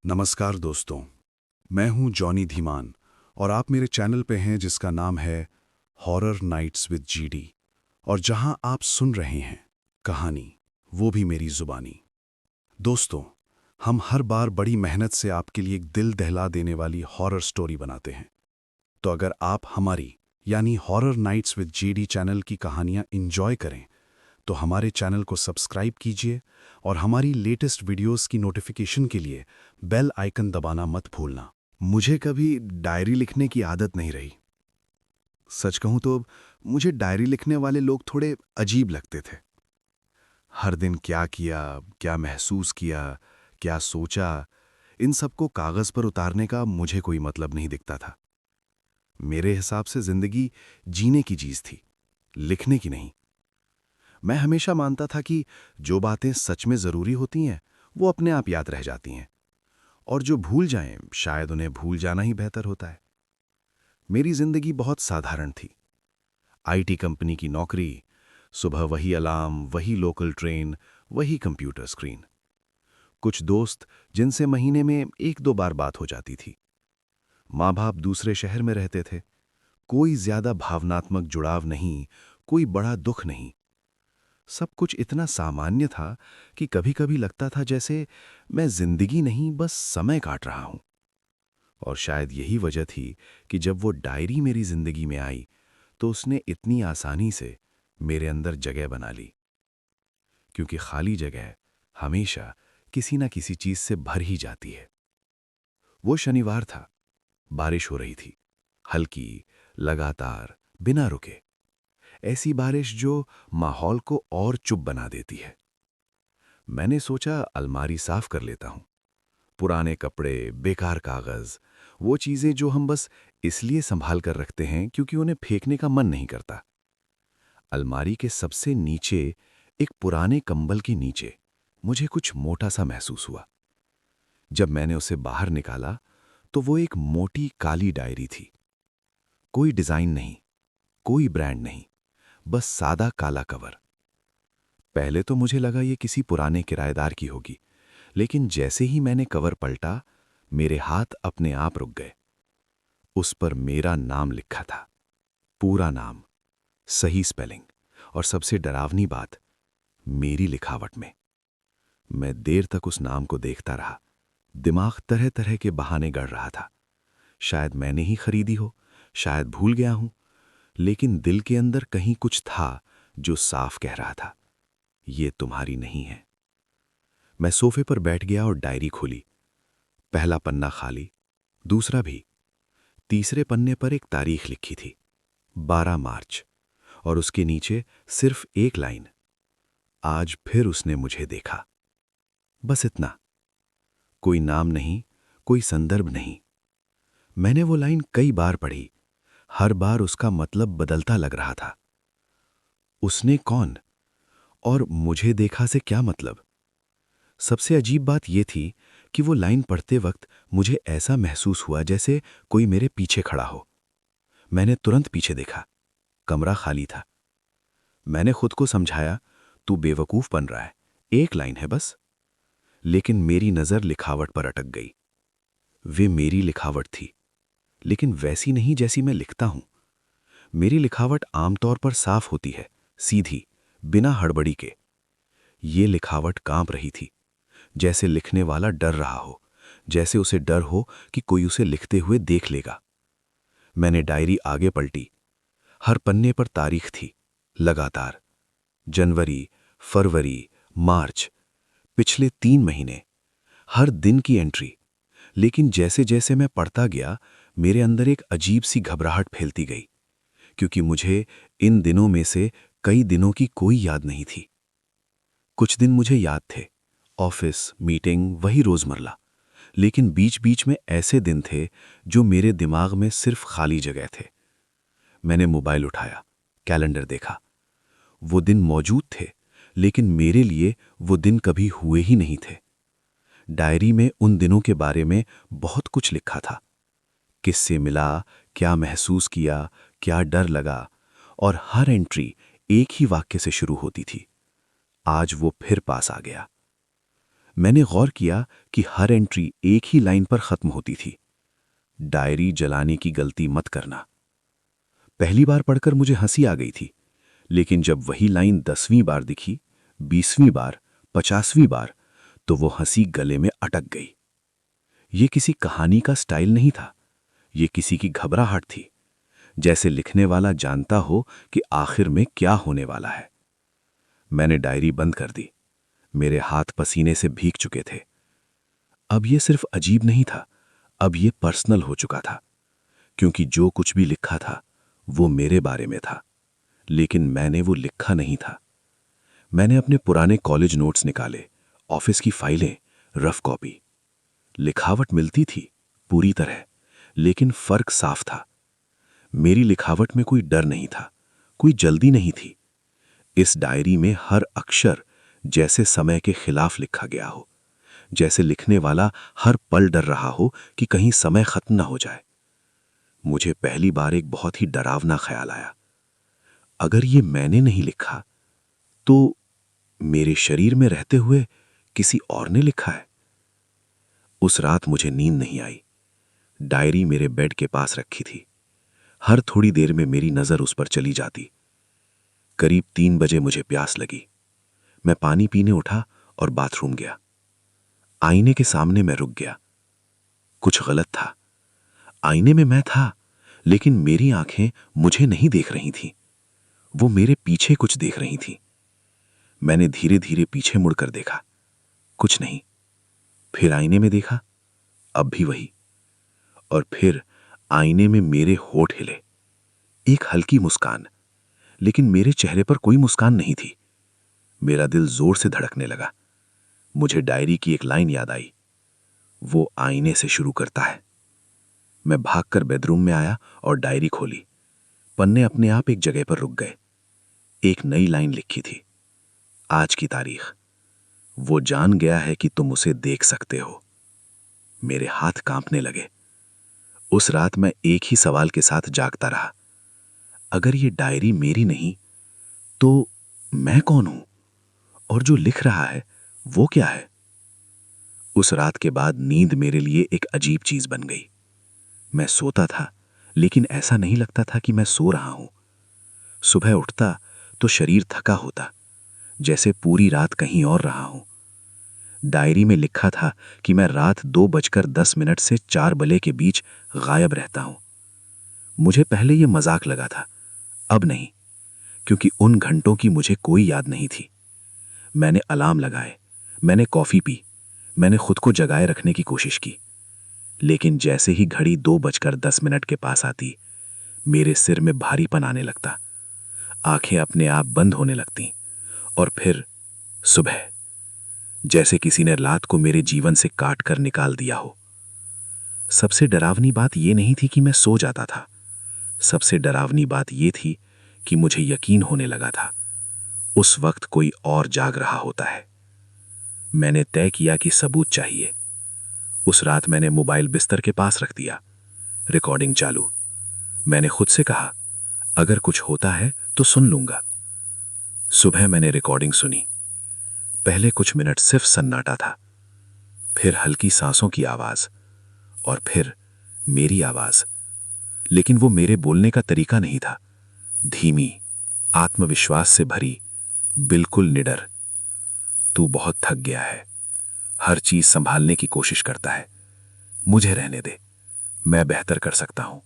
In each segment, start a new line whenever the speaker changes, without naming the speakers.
नमस्कार दोस्तों, मैं हूं जॉनी धीमान और आप मेरे चैनल पे हैं जिसका नाम है हॉरर नाइट्स विद जीडी। और जहां आप सुन रहे हैं कहानी, वो भी मेरी जुबानी। दोस्तों, हम हर बार बड़ी मेहनत से आपके लिए एक दिल दहला देने वाली हॉरर स्टोरी बनाते हैं। तो अगर आप हमारी यानी horror nights with GD channel की कहानियां इंजॉय करें तो हमारे चैनल को सब्सक्राइब कीजिए और हमारी लेटेस्ट वीडियोस की नोटिफिकेशन के लिए बेल आइकन दबाना मत भूलना। मुझे कभी डायरी लिखने की आदत नहीं रही। सच कहूं तो मुझे डायरी लिखने वाले लोग थोड़े अजीब लगते थे। हर दिन क्या किया, क्या महसूस किया, क्या सोचा, इन सबको कागज पर उतारने का मुझे कोई मतलब नहीं दिखता था। मेरे हिसाब से जिंदगी जीने की चीज थी, लिखने की नहीं। मैं हमेशा मानता था कि जो बातें सच में जरूरी होती हैं वो अपने आप याद रह जाती हैं, और जो भूल जाएं शायद उन्हें भूल जाना ही बेहतर होता है। मेरी जिंदगी बहुत साधारण थी। आईटी कंपनी की नौकरी, सुबह वही अलार्म, वही लोकल ट्रेन, वही कंप्यूटर स्क्रीन। कुछ दोस्त जिनसे महीने में एक दो बार बात हो जाती थी। माँ बाप दूसरे शहर में रहते थे। कोई ज्यादा भावनात्मक जुड़ाव नहीं, कोई बड़ा दुख नहीं। सब कुछ इतना सामान्य था कि कभी-कभी लगता था जैसे मैं जिंदगी नहीं बस समय काट रहा हूं। और शायद यही वजह थी कि जब वो डायरी मेरी जिंदगी में आई तो उसने इतनी आसानी से मेरे अंदर जगह बना ली। क्योंकि खाली जगह हमेशा किसी ना किसी चीज से भर ही जाती है। वो शनिवार था। बारिश हो रही थी, हल्की, लगातार, बिना रुके। ऐसी बारिश जो माहौल को और चुप बना देती है। मैंने सोचा अलमारी साफ कर लेता हूं। पुराने कपड़े, बेकार कागज, वो चीजें जो हम बस इसलिए संभाल कर रखते हैं क्योंकि उन्हें फेंकने का मन नहीं करता। अलमारी के सबसे नीचे, एक पुराने कंबल के नीचे, मुझे कुछ मोटा सा महसूस हुआ। जब मैंने उसे बाहर निकाला तो वो एक मोटी काली डायरी थी। कोई डिजाइन नहीं, कोई ब्रांड नहीं, बस सादा काला कवर। पहले तो मुझे लगा ये किसी पुराने किराएदार की होगी, लेकिन जैसे ही मैंने कवर पलटा, मेरे हाथ अपने आप रुक गए। उस पर मेरा नाम लिखा था, पूरा नाम, सही स्पेलिंग, और सबसे डरावनी बात, मेरी लिखावट में। मैं देर तक उस नाम को देखता रहा। दिमाग तरह तरह के बहाने गढ़ रहा था। शायद मैंने ही खरीदी हो, शायद भूल गया हूं, लेकिन दिल के अंदर कहीं कुछ था जो साफ कह रहा था, ये तुम्हारी नहीं है। मैं सोफे पर बैठ गया और डायरी खोली। पहला पन्ना खाली, दूसरा भी। तीसरे पन्ने पर एक तारीख लिखी थी, 12 मार्च, और उसके नीचे सिर्फ एक लाइन, आज फिर उसने मुझे देखा। बस इतना। कोई नाम नहीं, कोई संदर्भ नहीं। मैंने वो लाइन कई बार पढ़ी। हर बार उसका मतलब बदलता लग रहा था। उसने कौन और मुझे देखा से क्या मतलब? सबसे अजीब बात यह थी कि वो लाइन पढ़ते वक्त मुझे ऐसा महसूस हुआ जैसे कोई मेरे पीछे खड़ा हो। मैंने तुरंत पीछे देखा। कमरा खाली था। मैंने खुद को समझाया, तू बेवकूफ बन रहा है, एक लाइन है बस। लेकिन मेरी नजर लिखावट पर अटक गई। वे मेरी लिखावट थी, लेकिन वैसी नहीं जैसी मैं लिखता हूं। मेरी लिखावट आमतौर पर साफ होती है, सीधी, बिना हड़बड़ी के। ये लिखावट कांप रही थी, जैसे लिखने वाला डर रहा हो, जैसे उसे डर हो कि कोई उसे लिखते हुए देख लेगा। मैंने डायरी आगे पलटी। हर पन्ने पर तारीख थी, लगातार। जनवरी, फरवरी, मार्च, पिछले 3 महीने, हर दिन की एंट्री। लेकिन जैसे जैसे मैं पढ़ता गया, मेरे अंदर एक अजीब सी घबराहट फैलती गई, क्योंकि मुझे इन दिनों में से कई दिनों की कोई याद नहीं थी। कुछ दिन मुझे याद थे, ऑफिस, मीटिंग, वही रोजमर्रा। लेकिन बीच बीच में ऐसे दिन थे जो मेरे दिमाग में सिर्फ खाली जगह थे। मैंने मोबाइल उठाया, कैलेंडर देखा। वो दिन मौजूद थे, लेकिन मेरे लिए वो दिन कभी हुए ही नहीं थे। डायरी में उन दिनों के बारे में बहुत कुछ लिखा था। किससे मिला, क्या महसूस किया, क्या डर लगा, और हर एंट्री एक ही वाक्य से शुरू होती थी, आज वो फिर पास आ गया।
मैंने गौर किया कि हर एंट्री एक ही लाइन पर खत्म होती थी, डायरी जलाने की गलती मत करना। पहली बार पढ़कर मुझे हंसी आ गई थी, लेकिन जब वही लाइन 10वीं बार दिखी, 20वीं बार, 50वीं बार, तो वो हंसी गले में अटक गई। ये किसी कहानी का स्टाइल नहीं था, ये किसी की घबराहट थी, जैसे लिखने वाला जानता हो कि आखिर में क्या होने वाला है। मैंने डायरी बंद कर दी। मेरे हाथ पसीने से भीग चुके थे। अब ये सिर्फ अजीब नहीं था, अब ये पर्सनल हो चुका था, क्योंकि जो कुछ भी लिखा था वो मेरे बारे में था, लेकिन मैंने वो लिखा नहीं था। मैंने अपने पुराने कॉलेज नोट्स निकाले, ऑफिस की फाइलें, रफ कॉपी। लिखावट मिलती थी पूरी तरह, लेकिन फर्क साफ था। मेरी लिखावट में कोई डर नहीं था, कोई जल्दी नहीं थी। इस डायरी में हर अक्षर जैसे समय के खिलाफ लिखा गया हो, जैसे लिखने वाला हर पल डर रहा हो कि कहीं समय खत्म ना हो जाए। मुझे पहली बार एक बहुत ही डरावना ख्याल आया। अगर ये मैंने नहीं लिखा, तो मेरे शरीर में रहते हुए किसी और ने लिखा है। उस रात मुझे नींद नहीं आई। डायरी मेरे बेड के पास रखी थी। हर थोड़ी देर में मेरी नजर उस पर चली जाती। करीब 3 बजे मुझे प्यास लगी। मैं पानी पीने उठा और बाथरूम गया। आईने के सामने मैं रुक गया। कुछ गलत था। आईने में मैं था, लेकिन मेरी आंखें मुझे नहीं देख रही थीं। वो मेरे पीछे कुछ देख रही थीं। मैंने धीरे धीरे पीछे मुड़कर देखा, कुछ नहीं। फिर आईने में देखा, अब भी वही। और फिर आईने में मेरे होठ हिले। एक हल्की मुस्कान, लेकिन मेरे चेहरे पर कोई मुस्कान नहीं थी। मेरा दिल जोर से धड़कने लगा। मुझे डायरी की एक लाइन याद आई, वो आईने से शुरू करता है। मैं भागकर बेडरूम में आया और डायरी खोली। पन्ने अपने आप एक जगह पर रुक गए। एक नई लाइन लिखी थी, आज की तारीख। वो जान गया है कि तुम उसे देख सकते हो। मेरे हाथ कांपने लगे। उस रात मैं एक ही सवाल के साथ जागता रहा, अगर ये डायरी मेरी नहीं तो मैं कौन हूं? और जो लिख रहा है वो क्या है? उस रात के बाद नींद मेरे लिए एक अजीब चीज बन गई। मैं सोता था, लेकिन ऐसा नहीं लगता था कि मैं सो रहा हूं। सुबह उठता तो शरीर थका होता, जैसे पूरी रात कहीं और रहा हूं। डायरी में लिखा था कि मैं रात 2:10 से 4 बजे के बीच गायब रहता हूं। मुझे पहले यह मजाक लगा था, अब नहीं, क्योंकि उन घंटों की मुझे कोई याद नहीं थी। मैंने अलार्म लगाए, मैंने कॉफी पी, मैंने खुद को जगाए रखने की कोशिश की, लेकिन जैसे ही घड़ी 2:10 के पास आती, मेरे सिर में भारीपन आने लगता, आंखें अपने आप बंद होने लगती, और फिर सुबह, जैसे किसी ने रात को मेरे जीवन से काट कर निकाल दिया हो। सबसे डरावनी बात यह नहीं थी कि मैं सो जाता था, सबसे डरावनी बात यह थी कि मुझे यकीन होने लगा था उस वक्त कोई और जाग रहा होता है। मैंने तय किया कि सबूत चाहिए। उस रात मैंने मोबाइल बिस्तर के पास रख दिया, रिकॉर्डिंग चालू। मैंने खुद से कहा, अगर कुछ होता है तो सुन लूंगा। सुबह मैंने रिकॉर्डिंग सुनी। पहले कुछ मिनट सिर्फ सन्नाटा था, फिर हल्की सांसों की आवाज, और फिर मेरी आवाज। लेकिन वो मेरे बोलने का तरीका नहीं था। धीमी, आत्मविश्वास से भरी, बिल्कुल निडर। तू बहुत थक गया है, हर चीज संभालने की कोशिश करता है, मुझे रहने दे, मैं बेहतर कर सकता हूं।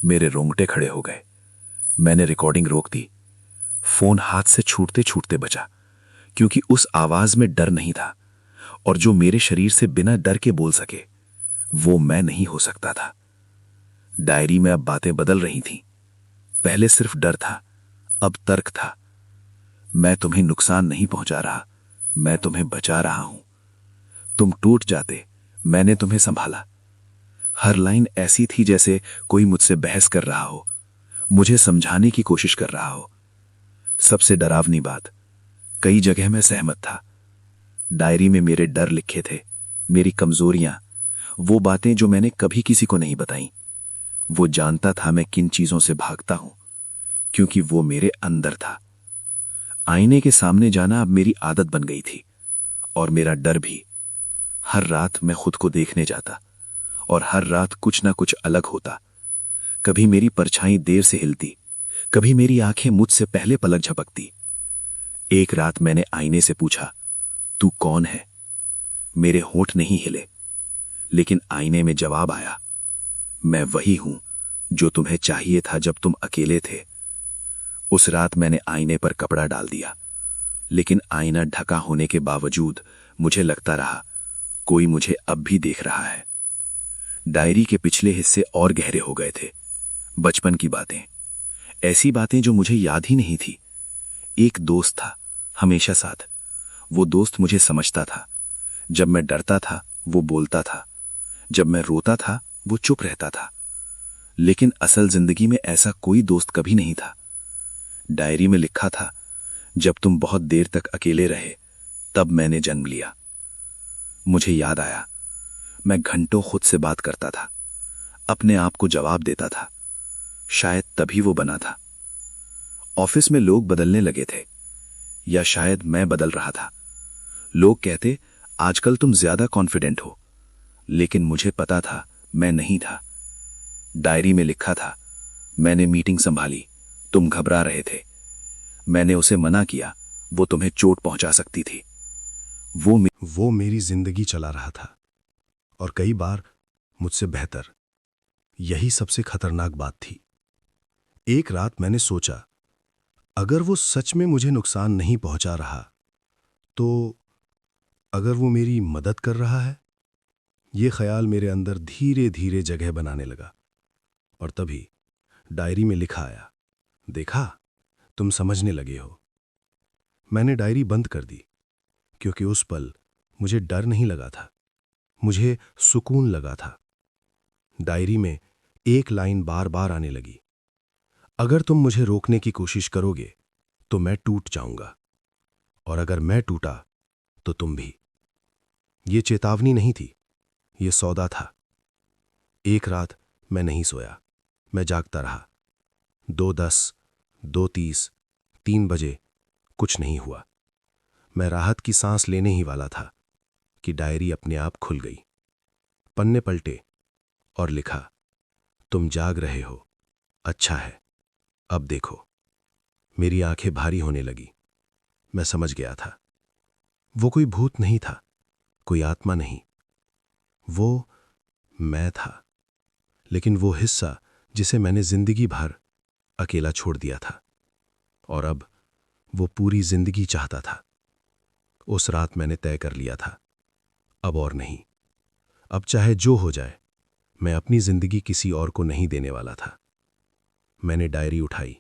मेरे रोंगटे खड़े हो गए। मैंने रिकॉर्डिंग रोक दी। फोन हाथ से छूटते छूटते बचा, क्योंकि उस आवाज में डर नहीं था, और जो मेरे शरीर से बिना डर के बोल सके वो मैं नहीं हो सकता था। डायरी में अब बातें बदल रही थीं। पहले सिर्फ डर था, अब तर्क था। मैं तुम्हें नुकसान नहीं पहुंचा रहा, मैं तुम्हें बचा रहा हूं। तुम टूट जाते, मैंने तुम्हें संभाला। हर लाइन ऐसी थी जैसे कोई मुझसे बहस कर रहा हो, मुझे समझाने की कोशिश कर रहा हो। सबसे डरावनी बात, कई जगह मैं सहमत था। डायरी में मेरे डर लिखे थे, मेरी कमजोरियां, वो बातें जो मैंने कभी किसी को नहीं बताई। वो जानता था मैं किन चीजों से भागता हूं, क्योंकि वो मेरे अंदर था। आईने के सामने जाना अब मेरी आदत बन गई थी, और मेरा डर भी। हर रात मैं खुद को देखने जाता और हर रात कुछ ना कुछ अलग होता। कभी मेरी परछाई देर से हिलती, कभी मेरी आंखें मुझसे पहले पलक झपकती। एक रात मैंने आईने से पूछा, तू कौन है? मेरे होंठ नहीं हिले, लेकिन आईने में जवाब आया, मैं वही हूं जो तुम्हें चाहिए था जब तुम अकेले थे। उस रात मैंने आईने पर कपड़ा डाल दिया, लेकिन आईना ढका होने के बावजूद मुझे लगता रहा कोई मुझे अब भी देख रहा है। डायरी के पिछले हिस्से और गहरे हो गए थे। बचपन की बातें, ऐसी बातें जो मुझे याद ही नहीं थी। एक दोस्त था, हमेशा साथ। वो दोस्त मुझे समझता था। जब मैं डरता था वो बोलता था, जब मैं रोता था वो चुप रहता था। लेकिन असल जिंदगी में ऐसा कोई दोस्त कभी नहीं था। डायरी में लिखा था, जब तुम बहुत देर तक अकेले रहे तब मैंने जन्म लिया। मुझे याद आया, मैं घंटों खुद से बात करता था, अपने आप को जवाब देता था। शायद तभी वो बना था। ऑफिस में लोग बदलने लगे थे, या शायद मैं बदल रहा था। लोग कहते, आजकल तुम ज्यादा कॉन्फिडेंट हो, लेकिन मुझे पता था मैं नहीं था। डायरी में लिखा था, मैंने मीटिंग संभाली, तुम घबरा रहे थे। मैंने उसे मना किया, वो तुम्हें चोट पहुंचा सकती थी।
वो मेरी जिंदगी चला रहा था, और कई बार मुझसे बेहतर। यही सबसे खतरनाक बात थी। एक रात मैंने सोचा, अगर वो सच में मुझे नुकसान नहीं पहुंचा रहा, तो अगर वो मेरी मदद कर रहा है? ये ख्याल मेरे अंदर धीरे धीरे जगह बनाने लगा। और तभी डायरी में लिखा आया, देखा, तुम समझने लगे हो। मैंने डायरी बंद कर दी, क्योंकि उस पल मुझे डर नहीं लगा था, मुझे सुकून लगा था। डायरी में एक लाइन बार बार आने लगी, अगर तुम मुझे रोकने की कोशिश करोगे तो मैं टूट जाऊंगा, और अगर मैं टूटा तो तुम भी। ये चेतावनी नहीं थी, ये सौदा था। एक रात मैं नहीं सोया, मैं जागता रहा। 2:10, 2:30, 3 बजे, कुछ नहीं हुआ। मैं राहत की सांस लेने ही वाला था कि डायरी अपने आप खुल गई। पन्ने पलटे और लिखा, तुम जाग रहे हो, अच्छा है, अब देखो। मेरी आंखें भारी होने लगी। मैं समझ गया था, वो कोई भूत नहीं था, कोई आत्मा नहीं, वो मैं था। लेकिन वो हिस्सा जिसे मैंने जिंदगी भर अकेला छोड़ दिया था, और अब वो पूरी जिंदगी चाहता था। उस रात मैंने तय कर लिया था, अब और नहीं। अब चाहे जो हो जाए, मैं अपनी जिंदगी किसी और को नहीं देने वाला था। मैंने डायरी उठाई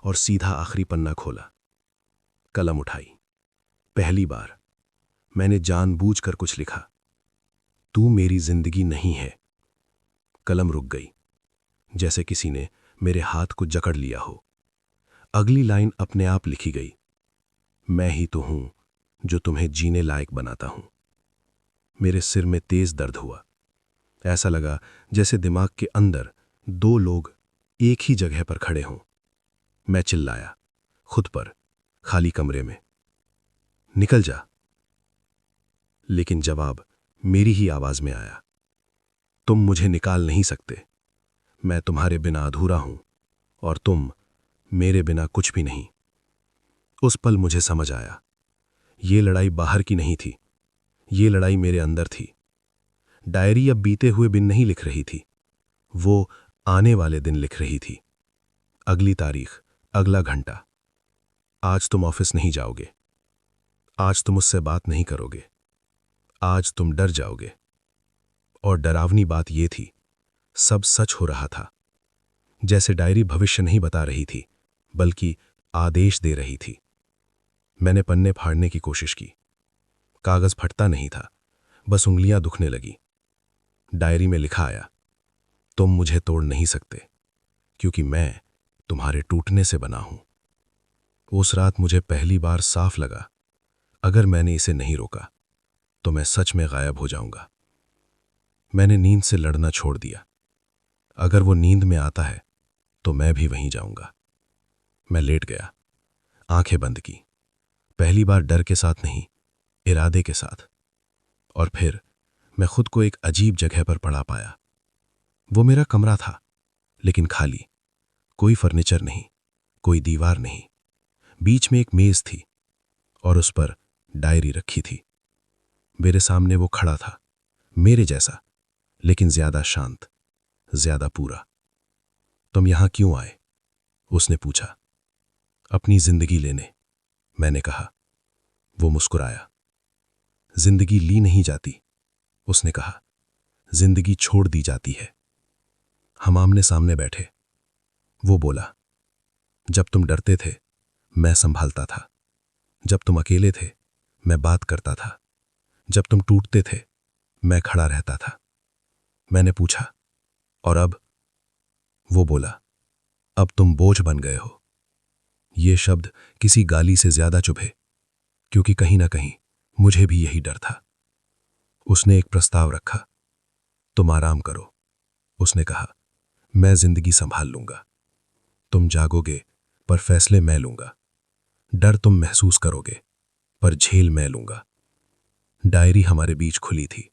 और सीधा आखिरी पन्ना खोला। कलम उठाई। पहली बार मैंने जानबूझकर कुछ लिखा, तू मेरी जिंदगी नहीं है। कलम रुक गई, जैसे किसी ने मेरे हाथ को जकड़ लिया हो। अगली लाइन अपने आप लिखी गई, मैं ही तो हूं जो तुम्हें जीने लायक बनाता हूं। मेरे सिर में तेज दर्द हुआ। ऐसा लगा जैसे दिमाग के अंदर 2 लोग एक ही जगह पर खड़े हों। मैं चिल्लाया, खुद पर, खाली कमरे में, निकल जा। लेकिन जवाब मेरी ही आवाज में आया, तुम मुझे निकाल नहीं सकते। मैं तुम्हारे बिना अधूरा हूं, और तुम मेरे बिना कुछ भी नहीं। उस पल मुझे समझ आया, ये लड़ाई बाहर की नहीं थी, ये लड़ाई मेरे अंदर थी। डायरी अब बीते हुए दिन नहीं लिख रही थी, वो आने वाले दिन लिख रही थी। अगली तारीख, अगला घंटा। आज तुम ऑफिस नहीं जाओगे, आज तुम मुझसे बात नहीं करोगे, आज तुम डर जाओगे। और डरावनी बात यह थी, सब सच हो रहा था। जैसे डायरी भविष्य नहीं बता रही थी, बल्कि आदेश दे रही थी। मैंने पन्ने फाड़ने की कोशिश की। कागज फटता नहीं था, बस उंगलियां दुखने लगी। डायरी में लिखा आया, तुम मुझे तोड़ नहीं सकते, क्योंकि मैं तुम्हारे टूटने से बना हूं। उस रात मुझे पहली बार साफ लगा, अगर मैंने इसे नहीं रोका तो मैं सच में गायब हो जाऊंगा। मैंने नींद से लड़ना छोड़ दिया। अगर वो नींद में आता है तो मैं भी वहीं जाऊंगा। मैं लेट गया, आंखें बंद की। पहली बार डर के साथ नहीं,
इरादे के साथ। और फिर मैं खुद को एक अजीब जगह पर पड़ा पाया। वो मेरा कमरा था, लेकिन खाली। कोई फर्नीचर नहीं, कोई दीवार नहीं। बीच में एक मेज थी और उस पर डायरी रखी थी। मेरे सामने वो खड़ा था, मेरे जैसा, लेकिन ज्यादा शांत, ज्यादा पूरा। तुम यहां क्यों आए? उसने पूछा। अपनी जिंदगी लेने, मैंने कहा। वो मुस्कुराया। जिंदगी ली नहीं जाती, उसने कहा। जिंदगी छोड़ दी जाती है। हम आमने सामने बैठे। वो बोला, जब तुम डरते थे मैं संभालता था। जब तुम अकेले थे मैं बात करता था। जब तुम टूटते थे मैं खड़ा रहता था। मैंने पूछा, और अब? वो बोला, अब तुम बोझ बन गए हो। ये शब्द किसी गाली से ज्यादा चुभे, क्योंकि कहीं ना कहीं मुझे भी यही डर था। उसने एक प्रस्ताव रखा। तुम आराम करो, उसने कहा। मैं जिंदगी संभाल लूंगा। तुम जागोगे पर फैसले मैं लूंगा। डर तुम महसूस करोगे पर झेल मैं लूंगा। डायरी हमारे बीच खुली थी।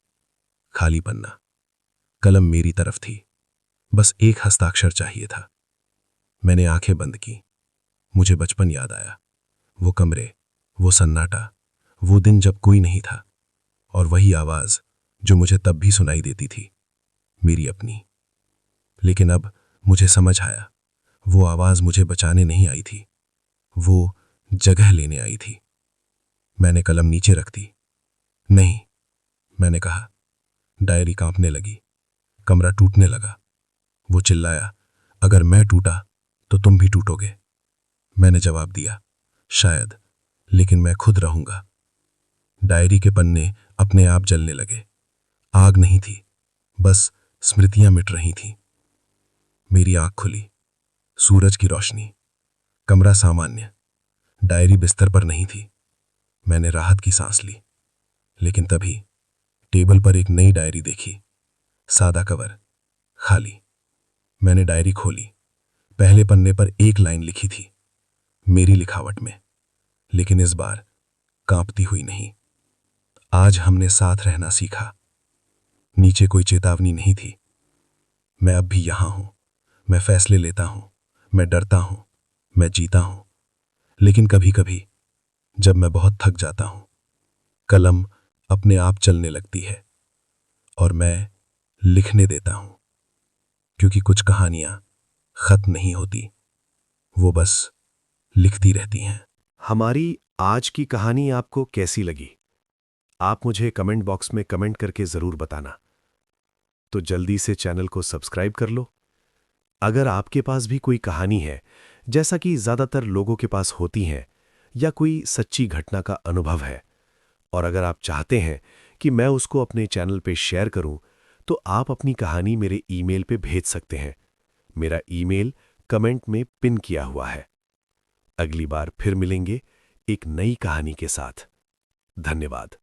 खाली पन्ना, कलम मेरी तरफ थी। बस एक हस्ताक्षर चाहिए था। मैंने आंखें बंद की। मुझे बचपन याद आया। वो कमरे, वो सन्नाटा, वो दिन जब कोई नहीं था, और वही आवाज जो मुझे तब भी सुनाई देती थी, मेरी अपनी। लेकिन अब मुझे समझ आया, वो आवाज मुझे बचाने नहीं आई थी, वो जगह लेने आई थी। मैंने कलम नीचे रख दी। नहीं, मैंने कहा। डायरी कांपने लगी। कमरा टूटने लगा। वो चिल्लाया, अगर मैं टूटा तो तुम भी टूटोगे। मैंने जवाब दिया, शायद, लेकिन मैं खुद रहूंगा। डायरी के पन्ने अपने आप जलने लगे। आग नहीं थी, बस स्मृतियां मिट रही थीं। मेरी आंख खुली। सूरज की रोशनी। कमरा सामान्य। डायरी बिस्तर पर नहीं थी। मैंने राहत की सांस ली। लेकिन तभी टेबल पर एक नई डायरी देखी। सादा कवर, खाली। मैंने डायरी खोली। पहले पन्ने पर एक लाइन लिखी थी, मेरी लिखावट में, लेकिन इस बार कांपती हुई नहीं। आज हमने साथ रहना सीखा। नीचे कोई चेतावनी नहीं थी। मैं अब भी यहां हूं। मैं फैसले लेता हूं। मैं डरता हूं। मैं जीता हूं। लेकिन कभी कभी जब मैं बहुत थक जाता हूं, कलम अपने आप चलने लगती है और मैं लिखने देता हूं। क्योंकि कुछ कहानियां खत्म नहीं होती, वो बस लिखती रहती हैं।
हमारी आज की कहानी आपको कैसी लगी? आप मुझे कमेंट बॉक्स में कमेंट करके ज़रूर बताना। तो जल्दी से चैनल को सब्सक्राइब कर लो। अगर आपके पास भी कोई कहानी है, जैसा कि ज़्यादातर लोगों के पास होती हैं, या कोई सच्ची घटना का अनुभव है, और अगर आप चाहते हैं कि मैं उसको अपने चैनल पे शेयर करूं, तो आप अपनी कहानी मेरे ईमेल पे भेज सकते हैं। मेरा ईमेल कमेंट में पिन किया हुआ है। अगली बार फिर मिलेंगे एक नई कहानी के साथ। धन्यवाद।